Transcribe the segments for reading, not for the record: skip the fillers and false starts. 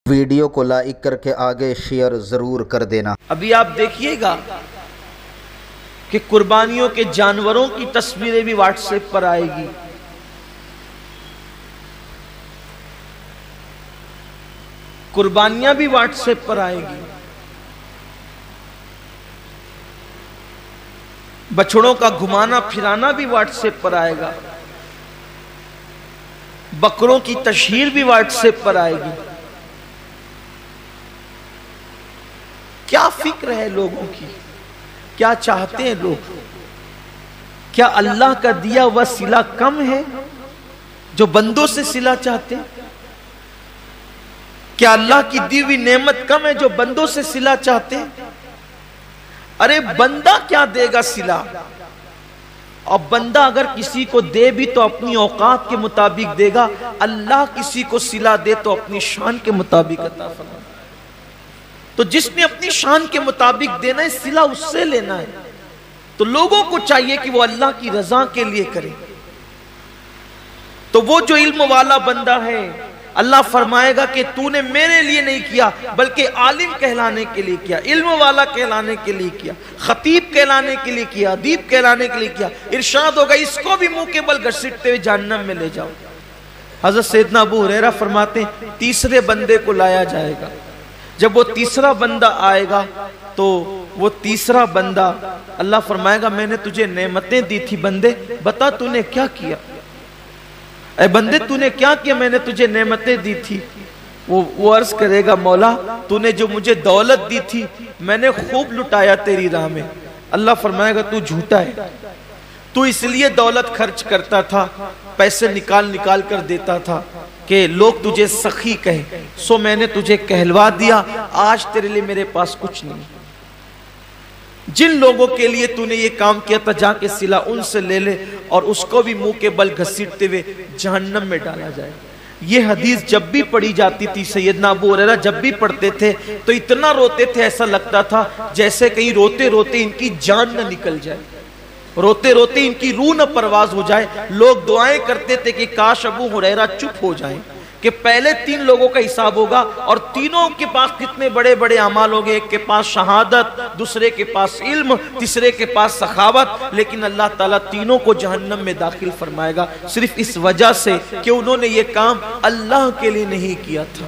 Video کو like کر کے آگے شیئر ضرور کر دینا۔ ابھی آپ دیکھیے گا کہ قربانیوں کے جانوروں کی تصویریں بھی واٹس ایپ پر آئے گی۔ قربانیاں بھی واٹس ایپ پر آئے گی۔ بچڑوں کا گھمانا پھرانا بھی واٹس ایپ پر آئے گا۔ بکروں کی تشہیر بھی واٹس ایپ پر آئے گی۔ کیا فکر ہے لوگوں کی؟ کیا چاہتے ہیں لوگ؟ کیا اللہ کا دیا ہوا صلہ کم ہے جو بندوں سے صلہ چاہتے ہیں؟ کیا اللہ کی دی ہوئی نعمت کم ہے جو بندوں سے صلہ چاہتے ہیں؟ ارے بندہ کیا دے گا صلہ؟ اور بندہ اگر کسی کو دے بھی تو اپنی اوقات کے مطابق دے گا، اللہ کسی کو صلہ دے تو اپنی شان کے مطابق عطا فرمائے۔ تو جس نے اپنی شان کے مطابق دینا ہے صلہ اس سے لینا ہے۔ تو لوگوں کو چاہیے کہ وہ اللہ کی رضا کے لیے کریں۔ تو وہ جو علم والا بندہ ہے، اللہ فرمائے گا کہ تو نے میرے لیے نہیں کیا بلکہ عالم کہلانے کے لیے کیا، علم والا کہلانے کے لیے کیا، خطیب کہلانے کے لیے کیا، ادیب کہلانے کے لیے کیا۔ ارشاد ہوگا اس کو بھی منہ کے بل گھسیٹتے ہوئے جہنم میں لے جاؤ۔ حضرت سیدنا ابو ہریرہ فرماتے ہیں تیسرے بندے کو لایا جائے گا۔ جب وہ تیسرا بندہ آئے گا تو وہ تیسرا بندہ اللہ فرمائے گا میں نے تجھے نعمتیں دی تھی بندے، بتا تو نے کیا کیا؟ اے بندے تو نے کیا کیا؟ میں نے تجھے نعمتیں دی تھی۔ وہ عرض کرے گا مولا تو نے جو مجھے دولت دی تھی میں نے خوب لٹایا تیری راہ میں۔ اللہ فرمائے گا تو جھوٹا ہے، تو اس لیے دولت خرچ کرتا تھا، پیسے نکال کر دیتا تھا کہ لوگ تجھے سخی کہیں، سو میں نے تجھے کہلوا دیا، آج تیرے لیے میرے پاس کچھ نہیں۔ جن لوگوں کے لیے تو نے یہ کام کیا تھا جا کے صلہ ان سے لے لے، اور اس کو بھی منہ کے بل گھسیٹتے ہوئے جہنم میں ڈالا جائے۔ یہ حدیث جب بھی پڑھی جاتی تھی، سیدنا ابو ہریرہ جب بھی پڑھتے تھے تو اتنا روتے تھے، ایسا لگتا تھا جیسے کہیں روتے روتے ان کی جان نہ نکل جائے، روتے روتے ان کی روح نہ پرواز ہو جائے۔ لوگ دعائیں کرتے تھے کہ کاش ابو ہریرہ چپ ہو جائیں کہ پہلے 3 لوگوں کا حساب ہوگا اور تینوں کے پاس کتنے بڑے بڑے اعمال ہوگے، ایک کے پاس شہادت، دوسرے کے پاس علم، تیسرے کے پاس سخاوت، لیکن اللہ تعالیٰ تینوں کو جہنم میں داخل فرمائے گا صرف اس وجہ سے کہ انہوں نے یہ کام اللہ کے لیے نہیں کیا تھا۔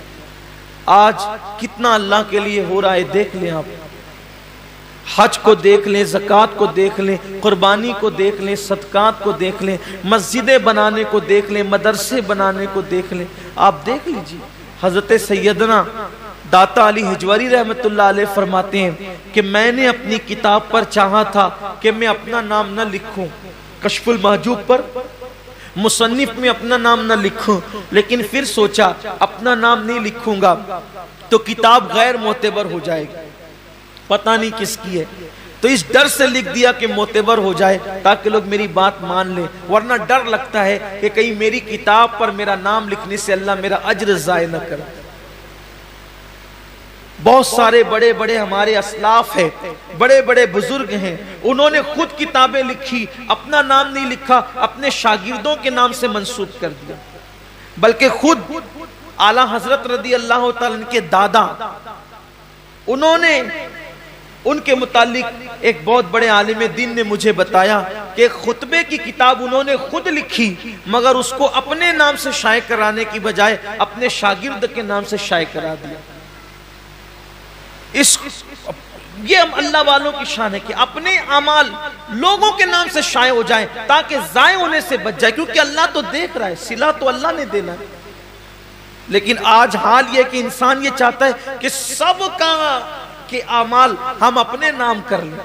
آج کتنا اللہ کے لیے ہو رہا ہے دیکھ لیں آپ، حج کو دیکھ لیں، زکوٰۃ کو دیکھ لیں، قربانی کو دیکھ لیں، صدقات کو دیکھ لیں، مسجدیں بنانے کو دیکھ لیں، مدرسے بنانے کو دیکھ لیں۔ آپ دیکھ لیجئے حضرت سیدنا داتا علی حجوری رحمت اللہ علیہ فرماتے ہیں کہ میں نے اپنی کتاب پر چاہا تھا کہ میں اپنا نام نہ لکھوں، کشف المحجوب پر مصنف میں اپنا نام نہ لکھوں، لیکن پھر سوچا اپنا نام نہیں لکھوں گا تو کتاب غیر معتبر ہو جائے گی، پتہ نہیں کس کی ہے، تو اس ڈر سے لکھ دیا کہ معتبر ہو جائے تاکہ لوگ میری بات مان لیں، ورنہ ڈر لگتا ہے کہ کہیں میری کتاب پر میرا نام لکھنے سے اللہ میرا اجر ضائع نہ کرے۔ بہت سارے بڑے بڑے ہمارے اسلاف ہیں، بڑے بڑے بزرگ ہیں، انہوں نے خود کتابیں لکھی، اپنا نام نہیں لکھا، اپنے شاگردوں کے نام سے منسوب کر دیا، بلکہ خود اعلیٰ حضرت رضی اللہ تعالیٰ عنہ کے دادا، انہوں نے ان کے متعلق ایک بہت بڑے عالم دین نے مجھے بتایا کہ خطبے کی کتاب انہوں نے خود لکھی مگر اس کو اپنے نام سے شائع کرانے کی بجائے اپنے شاگرد کے نام سے شائع کرا دیا۔ یہ اللہ والوں کی شان ہے کہ اپنے اعمال لوگوں کے نام سے شائع ہو جائیں تاکہ ضائع ہونے سے بچ جائے، کیونکہ اللہ تو دیکھ رہا ہے، صلہ تو اللہ نے دینا ہے۔ لیکن آج حال یہ کہ انسان یہ چاہتا ہے کہ سب کا کہ اعمال ہم اپنے نام کر لیں۔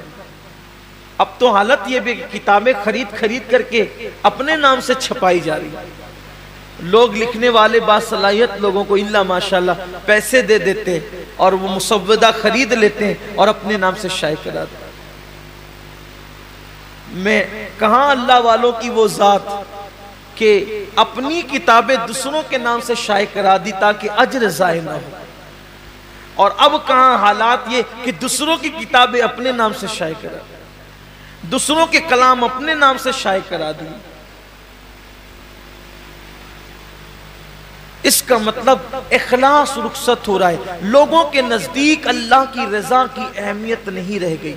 اب تو حالت یہ بھی کتابیں خرید کر کے اپنے نام سے چھپائی جا رہی ہے۔ لوگ لکھنے والے باصلاحیت لوگوں کو اللہ ماشاءاللہ پیسے دے دیتے اور وہ مسودہ خرید لیتے ہیں اور اپنے نام سے شائع کرا دیتے۔ میں کہاں اللہ والوں کی وہ ذات کہ اپنی کتابیں دوسروں کے نام سے شائع کرا دی تاکہ اجر ضائع نہ ہو، اور اب کہاں حالات یہ کہ دوسروں کی کتابیں اپنے نام سے شائع کرا دی، دوسروں کے کلام اپنے نام سے شائع کرا دی۔ اس کا مطلب اخلاص رخصت ہو رہا ہے. لوگوں کے نزدیک اللہ کی رضا کی اہمیت نہیں رہ گئی،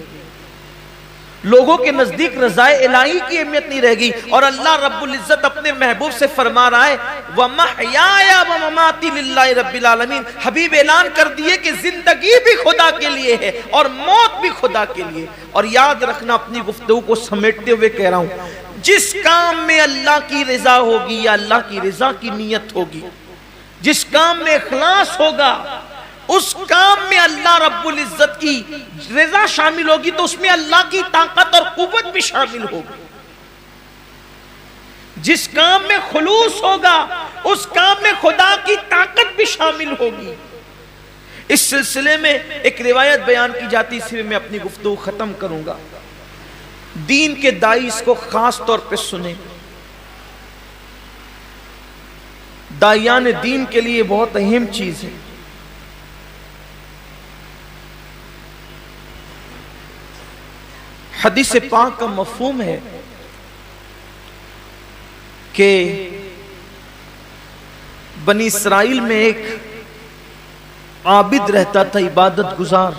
لوگوں کے نزدیک رضا الہی کی اہمیت نہیں رہ گئی. اور اللہ رب العزت اپنے محبوب سے فرما رہا ہے وَمَحْيَايَ وَمَمَاتِي لِلَّهِ رَبِّ الْعَالَمِينَ. حبیب اعلان کر دیے کہ زندگی بھی خدا کے لیے ہے اور موت بھی خدا کے لیے. اور یاد رکھنا، اپنی گفتگو کو سمیٹتے ہوئے کہہ رہا ہوں، جس کام میں اللہ کی رضا ہوگی یا اللہ کی رضا کی نیت ہوگی، جس کام میں اخلاص ہوگا، اس کام میں اللہ رب العزت کی رضا شامل ہوگی، تو اس میں اللہ کی طاقت اور قوت بھی شامل ہوگی. جس کام میں خلوص ہوگا، اس کام میں خدا کی طاقت بھی شامل ہوگی. اس سلسلے میں ایک روایت بیان کی جاتی، اسی میں میں اپنی گفتگو ختم کروں گا. دین کے دائی اس کو خاص طور پہ سنیں. دائیان دین کے لیے بہت اہم چیز ہے. حدیث پاک کا مفہوم ہے کہ بنی اسرائیل میں ایک عابد رہتا تھا، عبادت گزار.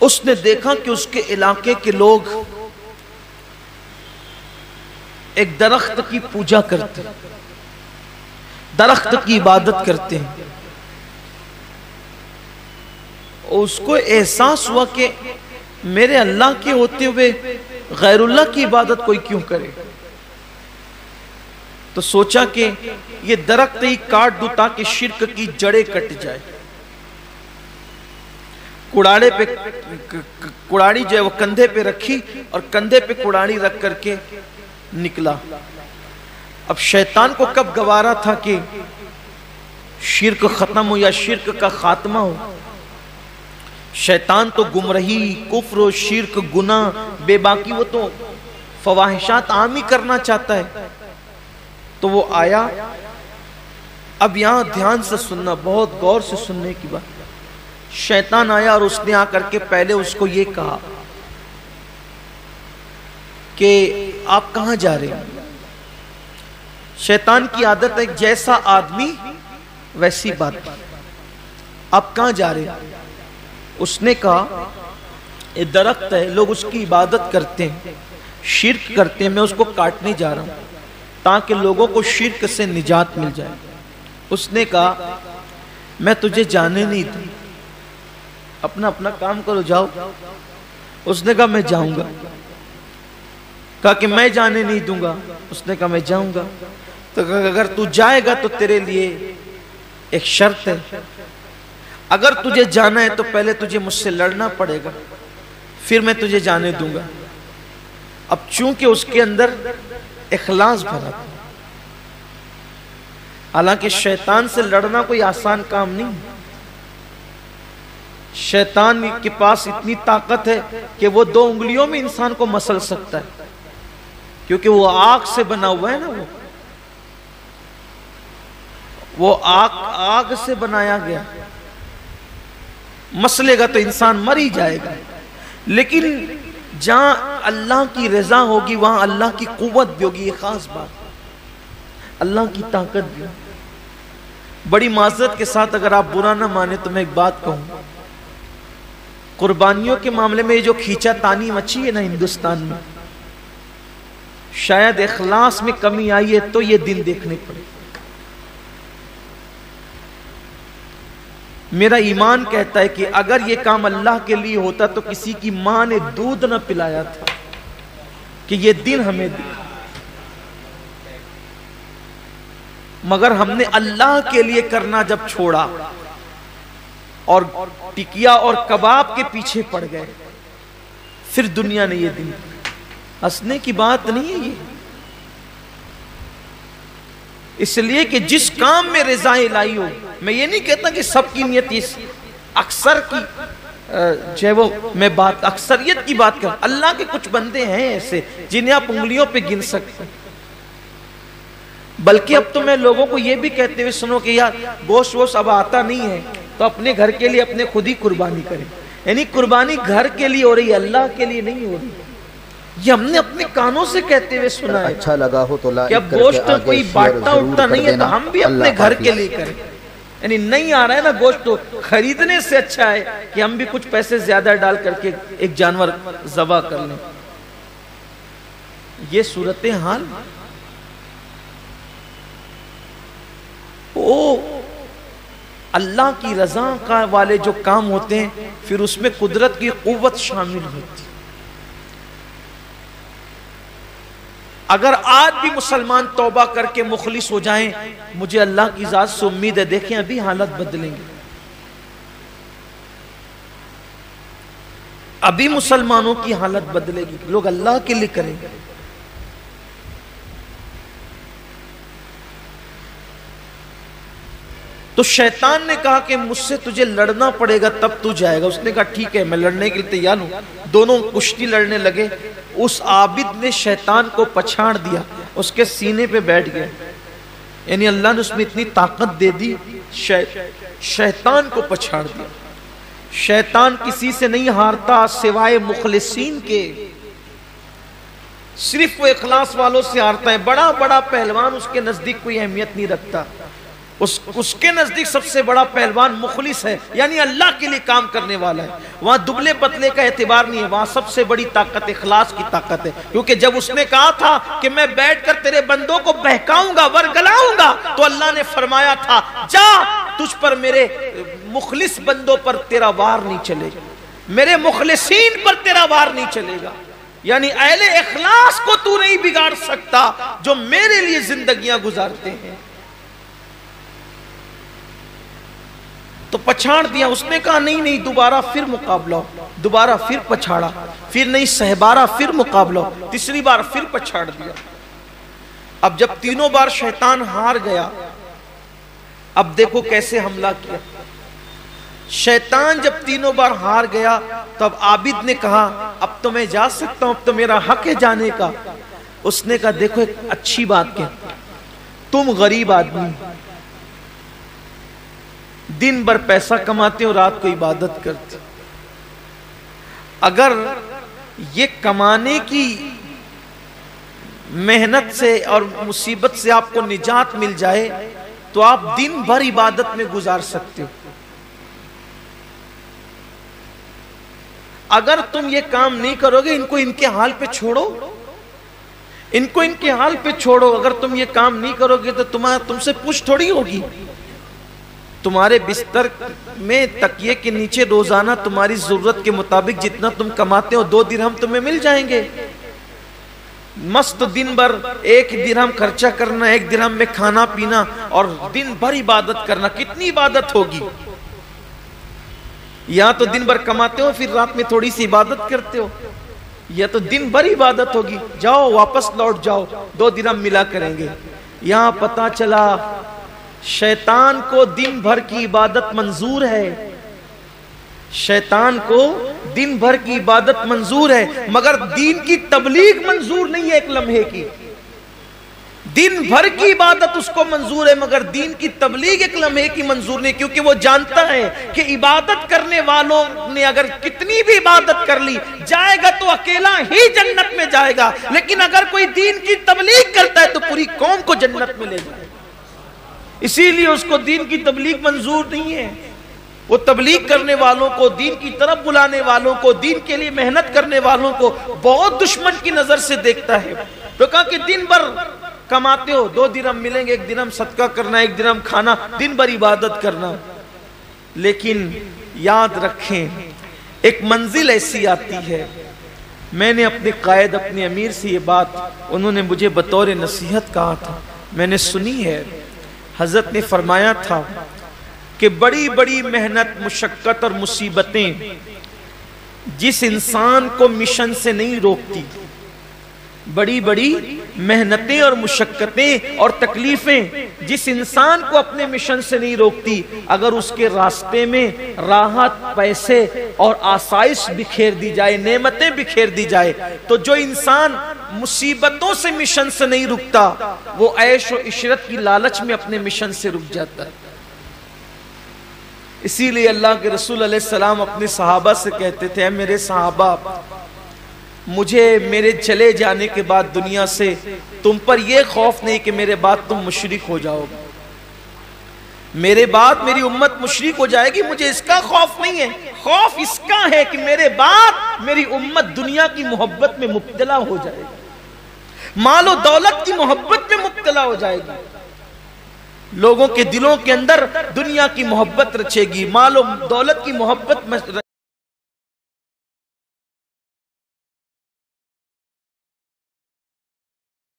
اس نے دیکھا کہ اس کے علاقے کے لوگ ایک درخت کی پوجا کرتے ہیں، درخت کی عبادت کرتے ہیں. اس کو احساس ہوا کہ میرے اللہ کے ہوتے ہوئے غیر اللہ کی عبادت کوئی کیوں کرے. تو سوچا کہ یہ درخت ہی کاٹ دوں تاکہ شرک کی جڑیں کٹ جائے. کڑاڑی جو ہے وہ کندھے پہ رکھی اور کندھے پہ کڑاڑی رکھ کر کے نکلا. اب شیطان کو کب گوارا تھا کہ شرک ختم ہو یا شرک کا خاتمہ ہو. شیطان تو گمراہی، کفر و شرک، گناہ، بے باکی، وہ تو فواحشات عام ہی کرنا چاہتا ہے. تو وہ آیا. اب یہاں دھیان سے سننا، بہت غور سے سننے کی بات. شیطان آیا اور اس نے آ کر کے پہلے اس کو یہ کہا کہ آپ کہاں جا رہے ہیں. شیطان کی عادت ہے جیسا آدمی ویسی بات. آپ کہاں جا رہے ہیں؟ اس نے کہا یہ درخت ہے، لوگ اس کی عبادت کرتے ہیں، شرک کرتے ہیں، میں اس کو کاٹنے جا رہا ہوں تاکہ لوگوں کو شرک سے نجات مل جائے. اس نے کہا میں تجھے جانے نہیں دوں، اپنا اپنا کام کرو، جاؤ. اس نے کہا میں جاؤں گا. کہا کہ میں جانے نہیں دوں گا. اس نے کہا میں جاؤں گا. تو اگر تو جائے گا تو تیرے لیے ایک شرط ہے، اگر تجھے جانا ہے تو پہلے تجھے مجھ سے لڑنا پڑے گا، پھر میں تجھے جانے دوں گا. اب چونکہ اس کے اندر اخلاص بھرا تھا، حالانکہ شیطان سے لڑنا کوئی آسان کام نہیں. شیطان کے پاس اتنی طاقت ہے کہ وہ 2 انگلیوں میں انسان کو مسل سکتا ہے، کیونکہ وہ آگ سے بنا ہوا ہے نا. وہ آگ سے بنایا گیا. مسلے گا تو انسان مر ہی جائے گا. لیکن جہاں اللہ کی رضا ہوگی وہاں اللہ کی قوت بھی ہوگی. یہ خاص بات، اللہ کی طاقت بھی. بڑی معذرت کے ساتھ اگر آپ برا نہ مانے تو میں ایک بات کہوں، قربانیوں کے معاملے میں یہ جو کھینچا تانی مچی ہے نا ہندوستان میں، شاید اخلاص میں کمی آئی ہے تو یہ دن دیکھنے پڑے. میرا ایمان کہتا ہے کہ اگر یہ کام اللہ کے لیے ہوتا تو کسی کی ماں نے دودھ نہ پلایا تھا کہ یہ دن ہمیں دکھا. مگر ہم نے اللہ کے لیے کرنا جب چھوڑا اور ٹکیا اور کباب کے پیچھے پڑ گئے، پھر دنیا نے یہ دن. ہنسنے کی بات نہیں ہے یہ، اس لیے کہ جس کام میں رضا الہی ہو. میں یہ نہیں کہتا کہ سب کی نیت، اکثر کی جو ہے وہ میں بات اکثریت کی بات کر. اللہ کے کچھ بندے ہیں ایسے جنہیں آپ انگلیوں پہ گن سکتے ہیں. بلکہ اب تو میں لوگوں کو یہ بھی کہتے ہوئے سنو کہ یار گوشت ووشت اب آتا نہیں ہے تو اپنے گھر کے لیے اپنے خود ہی قربانی کریں. یعنی قربانی گھر کے لیے ہو رہی ہے، اللہ کے لیے نہیں ہو رہی. یہ ہم نے اپنے کانوں سے کہتے ہوئے سنا ہے اچھا لگا ہو تو کہ اب گوشت کوئی بانٹتا اٹھتا نہیں ہے تو ہم بھی اپنے گھر کے لیے کریں. یعنی نہیں آ رہا ہے نا گوشت تو خریدنے سے اچھا ہے کہ ہم بھی کچھ پیسے زیادہ ڈال کر کے ایک جانور ذبح کر لیں. یہ صورتحال اللہ کی رضا کا والے جو کام ہوتے ہیں پھر اس میں قدرت کی قوت شامل ہوتی. اگر آج بھی مسلمان توبہ کر کے مخلص ہو جائیں مجھے اللہ کی ذات سے امید ہے دیکھیں ابھی حالت بدلیں گے. ابھی مسلمانوں کی حالت بدلے گی, لوگ اللہ کے لیے کریں گے. تو شیطان نے کہا کہ مجھ سے تجھے لڑنا پڑے گا تب تو جائے گا. اس نے کہا ٹھیک ہے میں لڑنے کے لیے تیار ہوں. دونوں کشتی لڑنے لگے. اس عابد نے شیطان کو پچھاڑ دیا, اس کے سینے پہ بیٹھ گیا. یعنی اللہ نے اس میں اتنی طاقت دے دی, شیطان کو پچھاڑ دیا. شیطان کسی سے نہیں ہارتا سوائے مخلصین کے, صرف وہ اخلاص والوں سے ہارتا ہے. بڑا بڑا پہلوان اس کے نزدیک کوئی اہمیت نہیں رکھتا. اس کے نزدیک سب سے بڑا پہلوان مخلص ہے, یعنی اللہ کے لیے کام کرنے والا ہے. وہاں دبلے پتلے کا اعتبار نہیں ہے, وہاں سب سے بڑی طاقت اخلاص کی طاقت ہے. کیونکہ جب اس نے کہا تھا کہ میں بیٹھ کر تیرے بندوں کو بہکاؤں گا ورگلاؤں گا تو اللہ نے فرمایا تھا جا تجھ پر میرے مخلص بندوں پر تیرا وار نہیں چلے گا, میرے مخلصین پر تیرا وار نہیں چلے گا. یعنی اہل اخلاص کو تو نہیں بگاڑ سکتا جو میرے لیے زندگیاں گزارتے ہیں. تو پچھاڑ دیا. اس نے کہا نہیں دوبارہ پھر مقابلہ ہو. دوبارہ پھر پچھاڑا, پھر نہیں سہبارہ پھر مقابلہ ہو. تیسری بار پھر پچھاڑ دیا. اب جب تینوں بار شیطان ہار گیا, اب دیکھو کیسے حملہ کیا. شیطان جب تینوں بار ہار گیا تب عابد نے کہا اب تو میں جا سکتا ہوں, اب تو میرا حق ہے جانے کا. اس نے کہا دیکھو ایک اچھی بات کیا, تم غریب آدمی دن بھر پیسہ کماتے ہو رات کو عبادت کرتے, اگر یہ کمانے کی محنت سے اور مصیبت سے آپ کو نجات مل جائے تو آپ دن بھر عبادت میں گزار سکتے ہو. اگر تم یہ کام نہیں کرو گے ان کو ان کے حال پہ چھوڑو, ان کو ان کے حال پہ چھوڑو. اگر تم یہ کام نہیں کرو گے تو تم سے پوچھ تھوڑی ہوگی. تمہارے بستر میں تکیے کے نیچے روزانہ تمہاری ضرورت کے مطابق جتنا تم کماتے ہو 2 درہم تمہیں مل جائیں گے. مست دن بھر 1 درہم خرچہ کرنا, 1 درہم میں کھانا پینا اور دن بھر عبادت کرنا, کتنی عبادت ہوگی. یا تو دن بھر کماتے ہو پھر رات میں تھوڑی سی عبادت کرتے ہو, یا تو دن بھر عبادت ہوگی. جاؤ واپس لوٹ جاؤ 2 درہم ملا کریں گے. یہاں پتا چلا شیطان کو دن بھر کی عبادت منظور ہے, شیطان کو دن بھر کی عبادت منظور ہے مگر دین کی تبلیغ منظور نہیں ہے. ایک لمحے کی دن بھر کی عبادت اس کو منظور ہے مگر دین کی تبلیغ ایک لمحے کی منظور نہیں, کیونکہ وہ جانتا ہے کہ عبادت کرنے والوں نے اگر کتنی بھی عبادت کر لی جائے گا تو اکیلا ہی جنت میں جائے گا, لیکن اگر کوئی دین کی تبلیغ کرتا ہے تو پوری قوم کو جنت میں لے جائے گا. اسی لیے اس کو دین کی تبلیغ منظور نہیں ہے. وہ تبلیغ کرنے والوں کو, دین کی طرف بلانے والوں کو, دین کے لیے محنت کرنے والوں کو بہت دشمن کی نظر سے دیکھتا ہے. تو کہا کہ دن بھر کماتے ہو 2 درہم ملیں گے, 1 درہم صدقہ کرنا, 1 درہم کھانا, دن بھر عبادت کرنا. لیکن یاد رکھیں ایک منزل ایسی آتی ہے, میں نے اپنے قائد اپنے امیر سے یہ بات انہوں نے مجھے بطور نصیحت کہا تھا, میں نے سنی ہے. حضرت نے فرمایا تھا کہ بڑی بڑی محنت مشقت اور مصیبتیں جس انسان کو مشن سے نہیں روکتی, بڑی بڑی محنتیں اور مشقتیں اور تکلیفیں جس انسان کو اپنے مشن سے نہیں روکتی, اگر اس کے راستے میں راحت, پیسے اور آسائش بکھیر دی جائے, نعمتیں بکھیر دی جائے, تو جو انسان مصیبتوں سے مشن سے نہیں رکتا وہ عیش و عشرت کی لالچ میں اپنے مشن سے رک جاتا ہے. اسی لیے اللہ کے رسول علیہ السلام اپنے صحابہ سے کہتے تھے, اے میرے صحابہ مجھے میرے چلے جانے کے بعد دنیا سے تم پر یہ خوف نہیں کہ میرے بعد تم مشرک ہو جاؤ گے، میرے بعد میری امت مشرک ہو جائے گی، مجھے اس کا خوف نہیں ہے، خوف اس کا ہے کہ میرے بعد میری امت دنیا کی محبت میں مبتلا ہو جائے گی، مال و دولت کی محبت میں مبتلا ہو جائے گی، لوگوں کے دلوں کے اندر دنیا کی محبت رچے گی، مال و دولت کی محبت